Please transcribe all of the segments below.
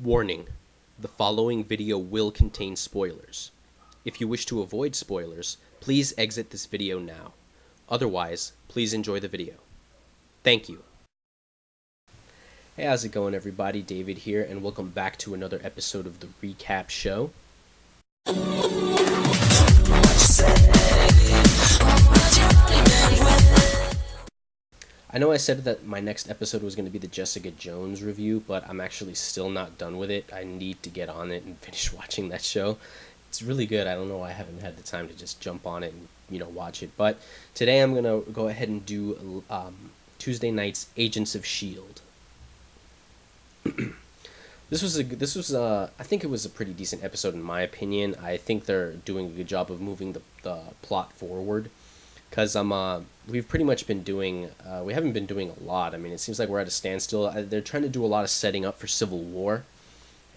Warning: the following video will contain spoilers. If you wish to avoid spoilers, please exit this video now. Otherwise, please enjoy the video. Thank you. Hey, how's it going, everybody? David here, and welcome back to another episode of the Recap Show. I know I said that my next episode was going to be the Jessica Jones review, but I'm actually still not done with it. I need to get on it and finish watching that show. It's really good. I don't know why I haven't had the time to just jump on it and, watch it. But today I'm going to go ahead and do Tuesday night's Agents of S.H.I.E.L.D. This was I think it was a pretty decent episode in my opinion. I think they're doing a good job of moving the plot forward. Because we've pretty much been doing, we haven't been doing a lot. I mean, it seems like we're at a standstill. They're trying to do a lot of setting up for Civil War,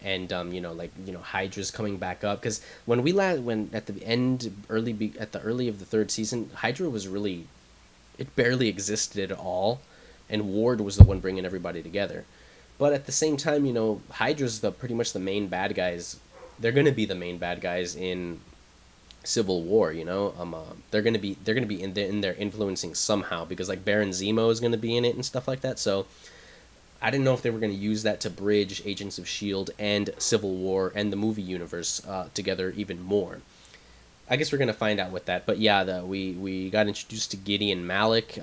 and Hydra's coming back up. Because when at the early of the third season, Hydra was it barely existed at all, and Ward was the one bringing everybody together. But at the same time, Hydra's pretty much the main bad guys. They're gonna be the main bad guys in Civil War, they're gonna be in there influencing somehow, because like Baron Zemo is gonna be in it and stuff like that. So I didn't know if they were gonna use that to bridge Agents of S.H.I.E.L.D. and Civil War and the movie universe together even more. I guess we're gonna find out with that. But yeah, we got introduced to Gideon Malik.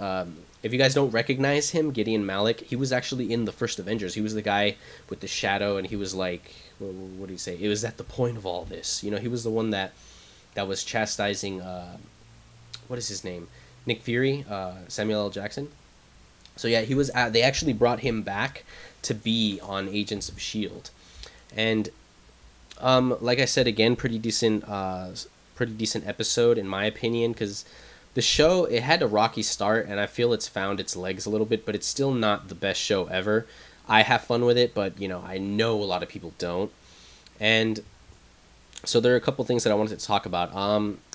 If you guys don't recognize him, Gideon Malik, he was actually in the first Avengers. He was the guy with the shadow, and he was like, what do you say? It was at the point of all this. He was the one that was chastising, what is his name? Nick Fury, Samuel L. Jackson. So yeah, he was. They actually brought him back to be on Agents of S.H.I.E.L.D. And like I said again, pretty decent episode in my opinion, because the show, it had a rocky start, and I feel it's found its legs a little bit, but it's still not the best show ever. I have fun with it, but I know a lot of people don't, and so there are a couple things that I wanted to talk about.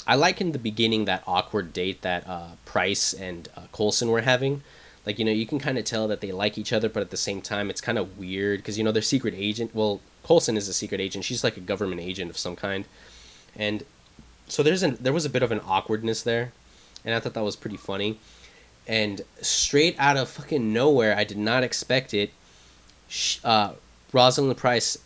I like in the beginning that awkward date that Price and Coulson were having. Like, you can kind of tell that they like each other, but at the same time, it's kind of weird because, they're secret agent. Well, Coulson is a secret agent. She's like a government agent of some kind. And so there was a bit of an awkwardness there, and I thought that was pretty funny. And straight out of fucking nowhere, I did not expect it, Rosalind Price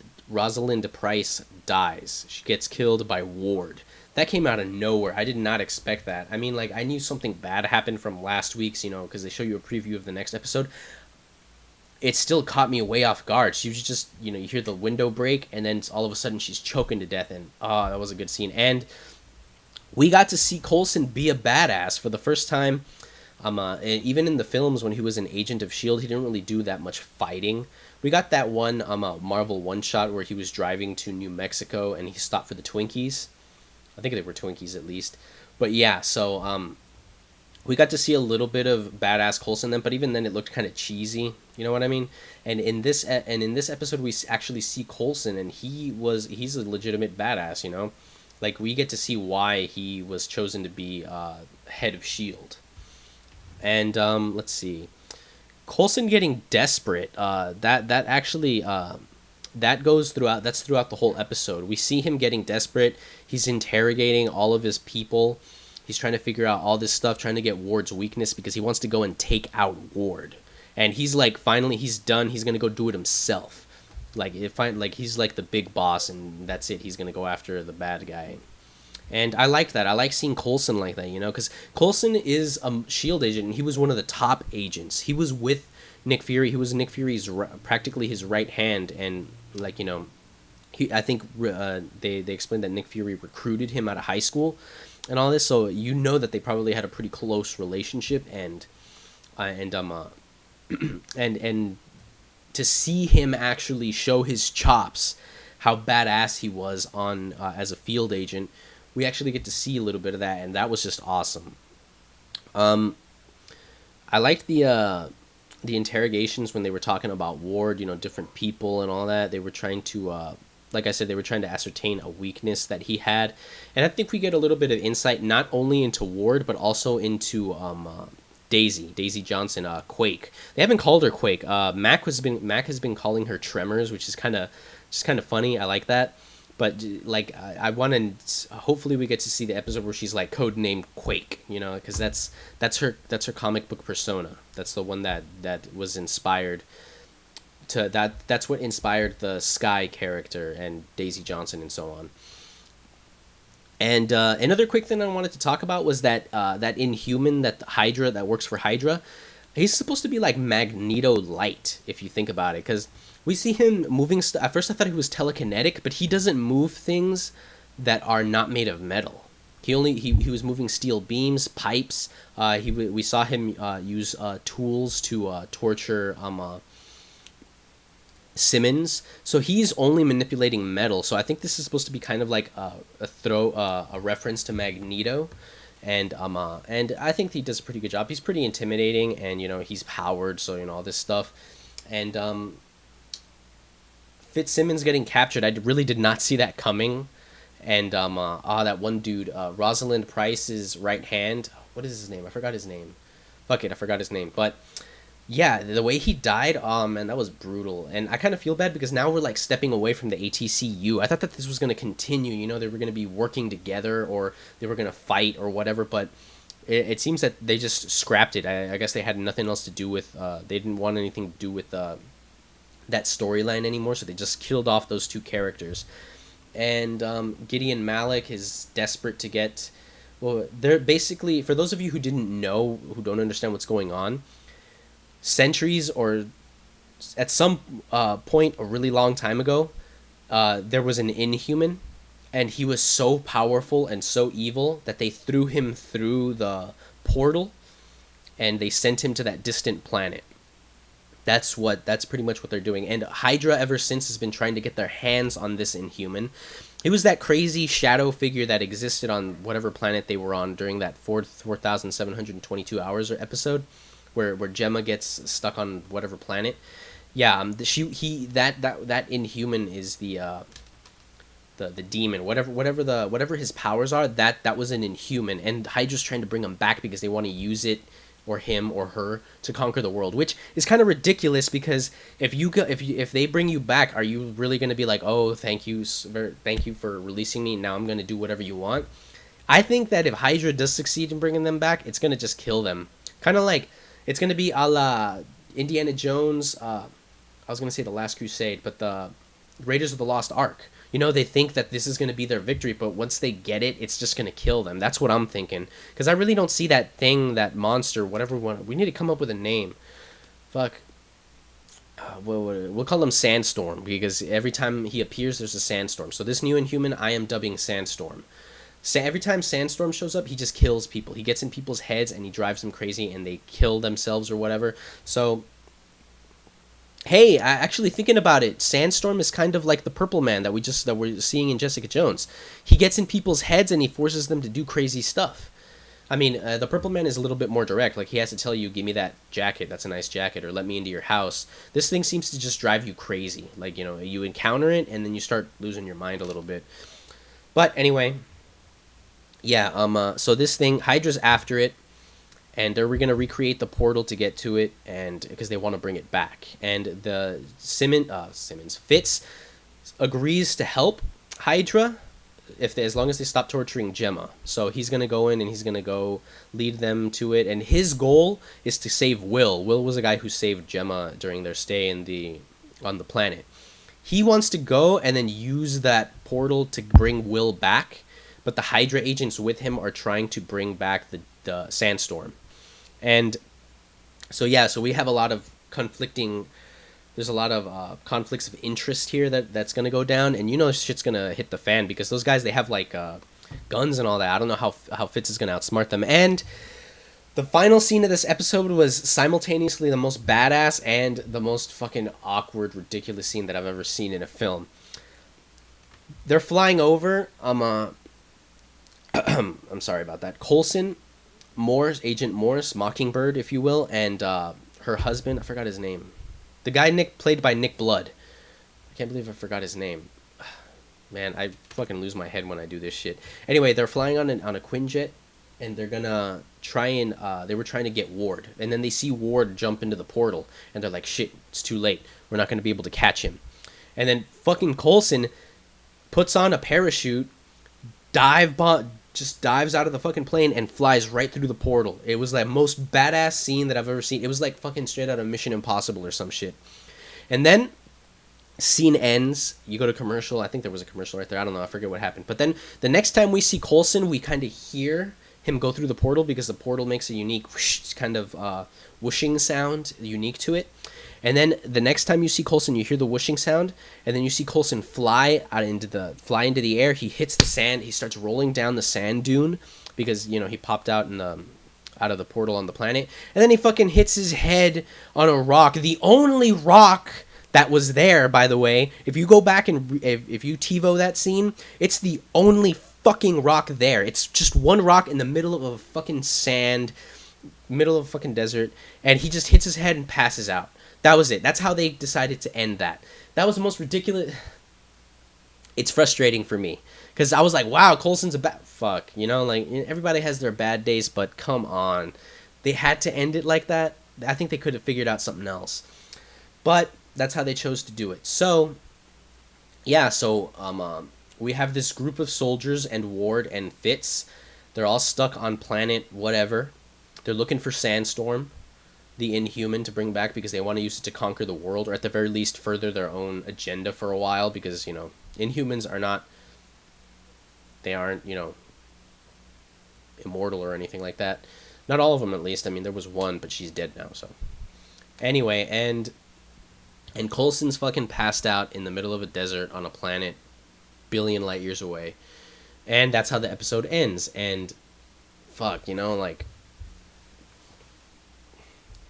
dies. She gets killed by Ward. That came out of nowhere. I did not expect that. I mean, I knew something bad happened from last week's, because they show you a preview of the next episode. It still caught me way off guard. She was just, you hear the window break, and then all of a sudden she's choking to death, and that was a good scene. And we got to see Coulson be a badass for the first time. Even in the films when he was an agent of S.H.I.E.L.D., he didn't really do that much fighting. We got that one Marvel one-shot where he was driving to New Mexico and he stopped for the Twinkies. I think they were Twinkies at least. But yeah, so we got to see a little bit of badass Coulson then, but even then it looked kind of cheesy. You know what I mean? And in this episode we actually see Coulson, and he's a legitimate badass. Like, we get to see why he was chosen to be head of S.H.I.E.L.D. And let's see, Coulson getting desperate. That goes throughout. That's throughout the whole episode. We see him getting desperate. He's interrogating all of his people. He's trying to figure out all this stuff, trying to get Ward's weakness because he wants to go and take out Ward. And he's like, finally, he's done. He's gonna go do it himself. He's like the big boss, and that's it. He's gonna go after the bad guy. And I like that. I like seeing Coulson like that, because Coulson is a S.H.I.E.L.D. agent, and he was one of the top agents. He was with Nick Fury. He was Nick Fury's practically his right hand, and I think they explained that Nick Fury recruited him out of high school, and all this. So that they probably had a pretty close relationship, and to see him actually show his chops, how badass he was on as a field agent. We actually get to see a little bit of that, and that was just awesome. I liked the interrogations when they were talking about Ward, different people and all that. They were trying to, like I said, they were trying to ascertain a weakness that he had. And I think we get a little bit of insight not only into Ward, but also into Daisy Johnson, Quake. They haven't called her Quake. Mac has been calling her Tremors, which is kind of It's kind of funny. I like that. But like I want to hopefully we get to see the episode where she's like codenamed Quake, you know, because that's her comic book persona. That's the one that was inspired to that's what inspired the Sky character and Daisy Johnson and so on. And another quick thing I wanted to talk about was that Inhuman, that Hydra that works for Hydra, he's supposed to be like Magneto light if you think about it, because we see him moving stuff. At first I thought he was telekinetic, but he doesn't move things that are not made of metal. He was moving steel beams, pipes. We saw him use tools to torture Simmons. So he's only manipulating metal. So I think this is supposed to be kind of like a reference to Magneto. And I think he does a pretty good job. He's pretty intimidating, and you know he's powered, so you know all this stuff. And Fitzsimmons getting captured, I really did not see that coming. And that one dude, Rosalind Price's right hand. What is his name? I forgot his name. Fuck it, I forgot his name. But yeah, the way he died, man, that was brutal. And I kind of feel bad because now we're like stepping away from the ATCU. I thought that this was going to continue. You know, they were going to be working together, or they were going to fight or whatever. But it seems that they just scrapped it. I guess they had nothing else to do with. They didn't want anything to do with that storyline anymore, so they just killed off those two characters. And Gideon Malik is desperate to get. Well, they're basically, for those of you who didn't know, who don't understand what's going on, centuries or at some point a really long time ago, there was an Inhuman, and he was so powerful and so evil that they threw him through the portal, and they sent him to that distant planet. That's pretty much what they're doing. And Hydra ever since has been trying to get their hands on this Inhuman. It was that crazy shadow figure that existed on whatever planet they were on during that 4,722 hours or episode, where Gemma gets stuck on whatever planet. Yeah, that Inhuman is the demon. Whatever his powers are, that was an Inhuman, and Hydra's trying to bring him back because they want to use it, or him or her, to conquer the world, which is kind of ridiculous because if they bring you back, are you really going to be like, oh, thank you for releasing me, now I'm going to do whatever you want? I think that if Hydra does succeed in bringing them back, it's going to just kill them. Kind of like it's going to be a la Indiana Jones. I was going to say The Last Crusade, but the Raiders of the Lost Ark. You know, they think that this is going to be their victory, but once they get it, it's just going to kill them. That's what I'm thinking. Because I really don't see that thing, that monster, whatever we need to come up with a name. Fuck. We'll call him Sandstorm, because every time he appears, there's a sandstorm. So this new Inhuman, I am dubbing Sandstorm. Every time Sandstorm shows up, he just kills people. He gets in people's heads, and he drives them crazy, and they kill themselves or whatever. So hey, actually thinking about it, Sandstorm is kind of like the Purple Man that we're seeing in Jessica Jones. He gets in people's heads and he forces them to do crazy stuff. I mean, the Purple Man is a little bit more direct. Like, he has to tell you, give me that jacket, that's a nice jacket, or let me into your house. This thing seems to just drive you crazy. Like, you know, you encounter it and then you start losing your mind a little bit. But anyway, yeah, so this thing, Hydra's after it, and they're going to recreate the portal to get to it, and because they want to bring it back. And the Fitz agrees to help Hydra as long as they stop torturing Gemma. So he's going to go in and he's going to go lead them to it. And his goal is to save Will. Will was a guy who saved Gemma during their stay on the planet. He wants to go and then use that portal to bring Will back, but the Hydra agents with him are trying to bring back the Sandstorm. And so we have a lot of there's a lot of conflicts of interest here that's going to go down, and you know shit's going to hit the fan because those guys, they have like guns and all that. I don't know how Fitz is going to outsmart them. And the final scene of this episode was simultaneously the most badass and the most fucking awkward, ridiculous scene that I've ever seen in a film. They're flying over I'm sorry about that. Coulson, Agent Morse, Mockingbird, if you will, and her husband, I forgot his name. The guy played by Nick Blood. I can't believe I forgot his name. Man, I fucking lose my head when I do this shit. Anyway, they're flying on a Quinjet, and they're gonna try and they were trying to get Ward, and then they see Ward jump into the portal, and they're like, shit, it's too late. We're not gonna be able to catch him. And then fucking Coulson puts on a parachute, just dives out of the fucking plane and flies right through the portal. It was like most badass scene that I've ever seen. It was like fucking straight out of Mission Impossible or some shit. And then scene ends. You go to commercial. I think there was a commercial right there. I don't know. I forget what happened. But then the next time we see Coulson, we kind of hear him go through the portal because the portal makes a unique whoosh, kind of whooshing sound unique to it. And then the next time you see Coulson, you hear the whooshing sound, and then you see Coulson fly into the air. He hits the sand. He starts rolling down the sand dune because he popped out out of the portal on the planet, and then he fucking hits his head on a rock. The only rock that was there, by the way, if you go back and if you TiVo that scene, it's the only fucking rock there. It's just one rock in the middle of a fucking sand, middle of a fucking desert, and he just hits his head and passes out. That was it. That's how they decided to end that. That was the most ridiculous. It's frustrating for me because I was like, wow, Coulson's a bad fuck. Like everybody has their bad days, but come on. They had to end it like that. I think they could have figured out something else. But that's how they chose to do it. So, yeah, we have this group of soldiers and Ward and Fitz. They're all stuck on planet whatever. They're looking for Sandstorm, the Inhuman, to bring back because they want to use it to conquer the world, or at the very least further their own agenda for a while, because Inhumans aren't immortal or anything like that. Not all of them, at least. I mean, there was one, but she's dead now. So anyway, and Coulson's fucking passed out in the middle of a desert on a planet billion light years away, and that's how the episode ends. And fuck, like,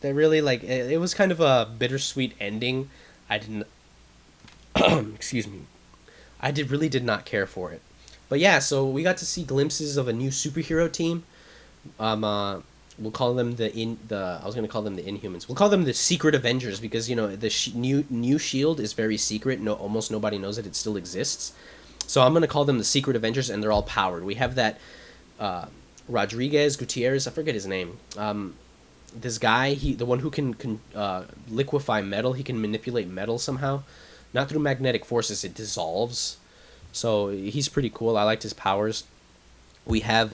that really, like, it was kind of a bittersweet ending. I didn't excuse me, really did not care for it. But yeah, so we got to see glimpses of a new superhero team. We'll call them I was going to call them the Inhumans. We'll call them the Secret Avengers because the new Shield is very secret. No, almost nobody knows that it still exists. So I'm going to call them the Secret Avengers, and they're all powered. We have that Gutierrez, I forget his name. This guy, the one who can liquefy metal. He can manipulate metal somehow, not through magnetic forces. It dissolves. So he's pretty cool. I liked his powers. We have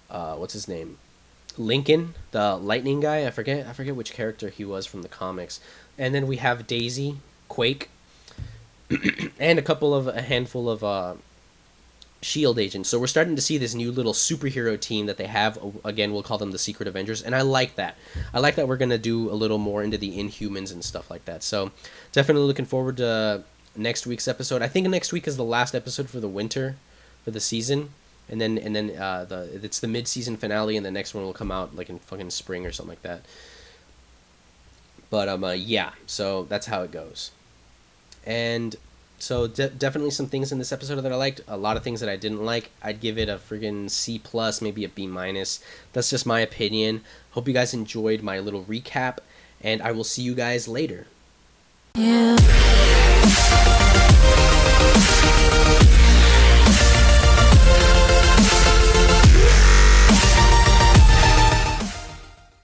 what's his name? Lincoln, the lightning guy. I forget which character he was from the comics. And then we have Daisy, Quake, and a handful of S.H.I.E.L.D. agents. So we're starting to see this new little superhero team that they have. Again, we'll call them the Secret Avengers, and I like that. I like that we're going to do a little more into the Inhumans and stuff like that. So definitely looking forward to next week's episode. I think next week is the last episode for the winter, for the season, and then it's the mid-season finale, and the next one will come out like in fucking spring or something like that. But yeah, so that's how it goes. And so definitely some things in this episode that I liked. A lot of things that I didn't like. I'd give it a friggin' C+, maybe a B-. That's just my opinion. Hope you guys enjoyed my little recap, and I will see you guys later. Yeah.